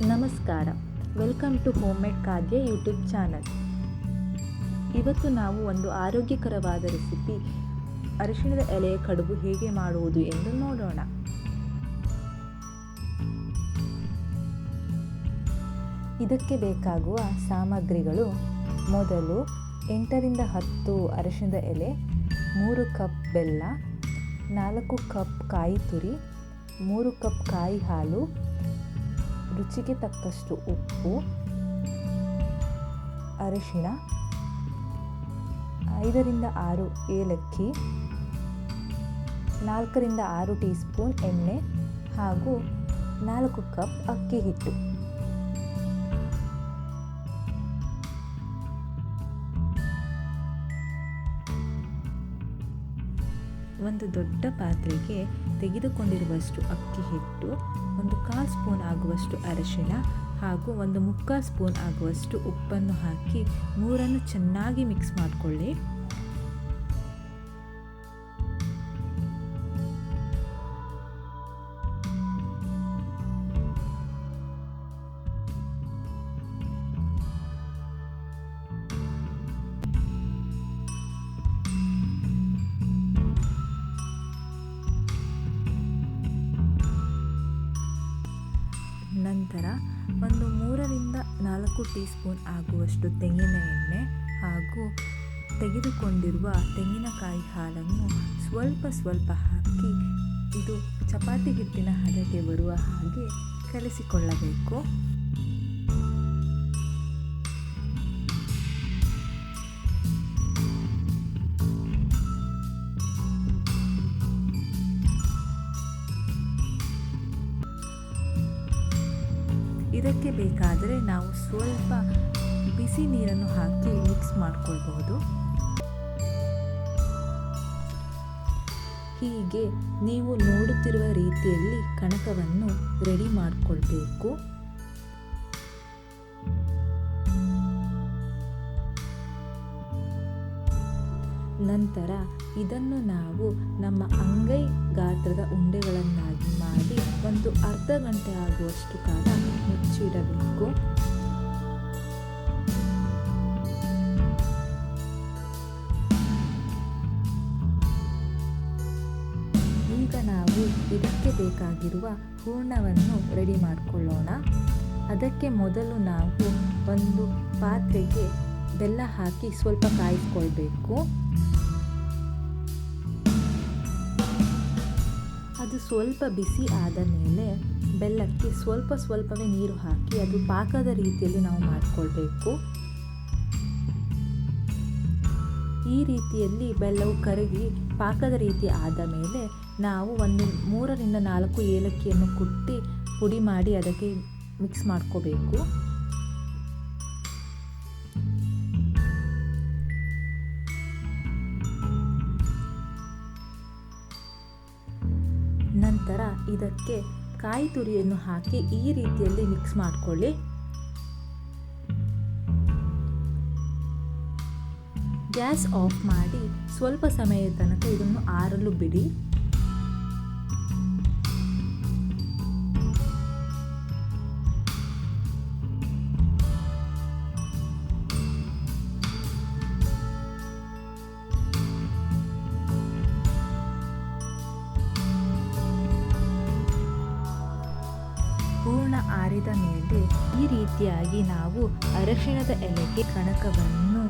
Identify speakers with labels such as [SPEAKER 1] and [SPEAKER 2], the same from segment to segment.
[SPEAKER 1] ನಮಸ್ಕಾರ, welcome to home made ಖಾದ್ಯ YouTube channel. ಇವತ್ತು ನಾವು ಒಂದು ಆರೋಗ್ಯಕರವಾದ ರೆಸಿಪಿ ಅರಿಶಿಣದ ಎಲೆಯ ಕಡುಬು ಹೇಗೆ ಮಾಡುವುದು ಎಂದು ನೋಡೋಣ. ಇದಕ್ಕೆ ಬೇಕಾಗುವ ಸಾಮಗ್ರಿಗಳು: ಮೊದಲು 8 ರಿಂದ 10 ಅರಿಶಿಣದ ಎಲೆ, 3 ಕಪ್ ಬೆಲ್ಲ, 4 ಕಪ್ ಕಾಯಿ ತುರಿ, 3 ಕಪ್ ಕಾಯಿ ಹಾಲು, ರುಚಿಗೆ ತಕ್ಕಷ್ಟು ಉಪ್ಪು, ಅರಿಶಿಣ, 5 ರಿಂದ 6 ಏಲಕ್ಕಿ, 4 ರಿಂದ 6 ಟೀ ಸ್ಪೂನ್ ಎಣ್ಣೆ ಹಾಗೂ 4 ಕಪ್ ಅಕ್ಕಿ ಹಿಟ್ಟು. ಒಂದು ದೊಡ್ಡ ಪಾತ್ರೆಗೆ ತೆಗೆದುಕೊಂಡಿರುವಷ್ಟು ಅಕ್ಕಿ ಹಿಟ್ಟು, 1/4 ಸ್ಪೂನ್ ಆಗುವಷ್ಟು ಅರಿಶಿಣ ಹಾಗೂ 1/4 ಸ್ಪೂನ್ ಆಗುವಷ್ಟು ಉಪ್ಪನ್ನು ಹಾಕಿ ಮೂರನ್ನು ಚೆನ್ನಾಗಿ ಮಿಕ್ಸ್ ಮಾಡಿಕೊಳ್ಳಿ. ನಂತರ 3 ರಿಂದ 4 ಟೀ ಸ್ಪೂನ್ ಆಗುವಷ್ಟು ತೆಂಗಿನ ಎಣ್ಣೆ ಹಾಗೂ ತೆಗೆದುಕೊಂಡಿರುವ ತೆಂಗಿನಕಾಯಿ ಹಾಲನ್ನು ಸ್ವಲ್ಪ ಹಾಕಿ ಇದು ಚಪಾತಿ ಹಿಟ್ಟಿನ ಹದಕ್ಕೆ ಬರುವ ಹಾಗೆ ಕಲಿಸಿಕೊಳ್ಳಬೇಕು. ಇದಕ್ಕೆ ಬೇಕಾದರೆ ನಾವು ಸ್ವಲ್ಪ ಬಿಸಿ ನೀರನ್ನು ಹಾಕಿ ಮಿಕ್ಸ್ ಮಾಡಿಕೊಳ್ಬಹುದು. ಹೀಗೆ ನೀವು ನೋಡುತ್ತಿರುವ ರೀತಿಯಲ್ಲಿ ಕಣಕವನ್ನು ರೆಡಿ ಮಾಡಿಕೊಳ್ಬೇಕು. ನಂತರ ಇದನ್ನು ನಾವು ನಮ್ಮ ಅಂಗೈ ಗಾತ್ರದ ಉಂಡೆಗಳನ್ನಾಗಿ ಮಾಡಿ ಒಂದು ಅರ್ಧ ಗಂಟೆ ಆಗುವಷ್ಟು ಕಾಲ ಮುಚ್ಚಿಡಬೇಕು. ಈಗ ನಾವು ಇದಕ್ಕೆ ಬೇಕಾಗಿರುವ ಹೂರಣವನ್ನು ರೆಡಿ ಮಾಡಿಕೊಳ್ಳೋಣ. ಅದಕ್ಕೆ ಮೊದಲು ನಾವು ಒಂದು ಪಾತ್ರೆಗೆ ಬೆಲ್ಲ ಹಾಕಿ ಸ್ವಲ್ಪ ಕಾಯಿಸ್ಕೊಳ್ಬೇಕು. ಅದು ಸ್ವಲ್ಪ ಬಿಸಿ ಆದ ಮೇಲೆ ಬೆಲ್ಲಕ್ಕೆ ಸ್ವಲ್ಪವೇ ನೀರು ಹಾಕಿ ಅದು ಪಾಕದ ರೀತಿಯಲ್ಲಿ ನಾವು ಮಾಡಿಕೊಳ್ಬೇಕು. ಈ ರೀತಿಯಲ್ಲಿ ಬೆಲ್ಲವು ಕರಗಿ ಪಾಕದ ರೀತಿ ಆದ ಮೇಲೆ ನಾವು 3 ರಿಂದ 4 ಏಲಕ್ಕಿಯನ್ನು ಕುಟ್ಟಿ ಪುಡಿ ಮಾಡಿ ಅದಕ್ಕೆ ಮಿಕ್ಸ್ ಮಾಡ್ಕೋಬೇಕು. ನಂತರ ಇದಕ್ಕೆ ಕಾಯಿ ತುರಿಯನ್ನು ಹಾಕಿ ಈ ರೀತಿಯಲ್ಲಿ ಮಿಕ್ಸ್ ಮಾಡಿಕೊಳ್ಳಿ. ಗ್ಯಾಸ್ ಆಫ್ ಮಾಡಿ ಸ್ವಲ್ಪ ಸಮಯದ ತನಕ ಇದನ್ನು ಆರಲು ಬಿಡಿ. ಹೂರಣ ಆರಿದ ಮೇಲೆ ಈ ರೀತಿಯಾಗಿ ನಾವು ಅರಿಶಿಣದ ಎಲೆಗೆ ಕಣಕವನ್ನು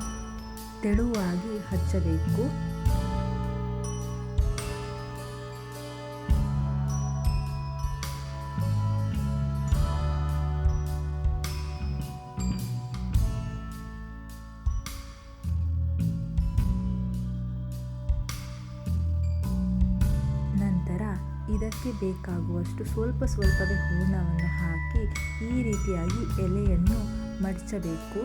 [SPEAKER 1] ತೆಳುವಾಗಿ ಹಚ್ಚಬೇಕು. ನಂತರ ಇದಕ್ಕೆ ಬೇಕಾಗುವಷ್ಟು ಸ್ವಲ್ಪವೇ ಹೂರಣವನ್ನು ಹಾಕಿ ಈ ರೀತಿಯಾಗಿ ಎಲೆಯನ್ನು ಮಡಚಬೇಕು.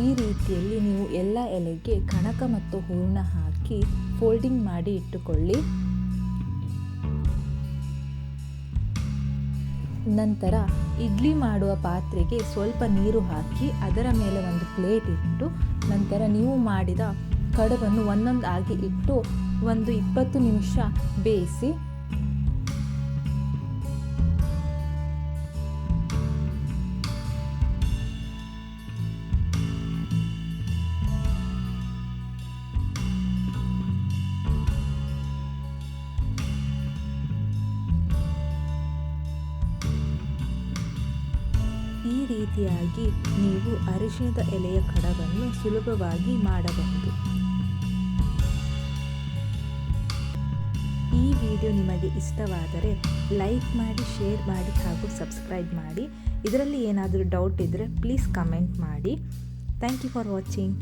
[SPEAKER 1] ಈ ರೀತಿಯಲ್ಲಿ ನೀವು ಎಲ್ಲ ಎಲೆಗೆ ಕಣಕ ಮತ್ತು ಹೂರಣ ಹಾಕಿ ಫೋಲ್ಡಿಂಗ್ ಮಾಡಿ ಇಟ್ಟುಕೊಳ್ಳಿ. ನಂತರ ಇಡ್ಲಿ ಮಾಡುವ ಪಾತ್ರೆಗೆ ಸ್ವಲ್ಪ ನೀರು ಹಾಕಿ ಅದರ ಮೇಲೆ ಒಂದು ಪ್ಲೇಟ್ ಇಟ್ಟು ನಂತರ ನೀವು ಮಾಡಿದ ಕಡುಬನ್ನು ಒಂದೊಂದಾಗಿ ಇಟ್ಟು ಒಂದು 20 ನಿಮಿಷ ಬೇಯಿಸಿ. ಈ ರೀತಿಯಾಗಿ ನೀವು ಅರಿಶಿಣದ ಎಲೆಯ ಕಡುಬನ್ನು ಸುಲಭವಾಗಿ ಮಾಡಬಹುದು. ಈ ವಿಡಿಯೋ ನಿಮಗೆ ಇಷ್ಟವಾದರೆ ಲೈಕ್ ಮಾಡಿ, ಶೇರ್ ಮಾಡಿ ಹಾಗೂ ಸಬ್ಸ್ಕ್ರೈಬ್ ಮಾಡಿ. ಇದರಲ್ಲಿ ಏನಾದರೂ ಡೌಟ್ ಇದ್ದರೆ ಪ್ಲೀಸ್ ಕಮೆಂಟ್ ಮಾಡಿ. Thank you for watching.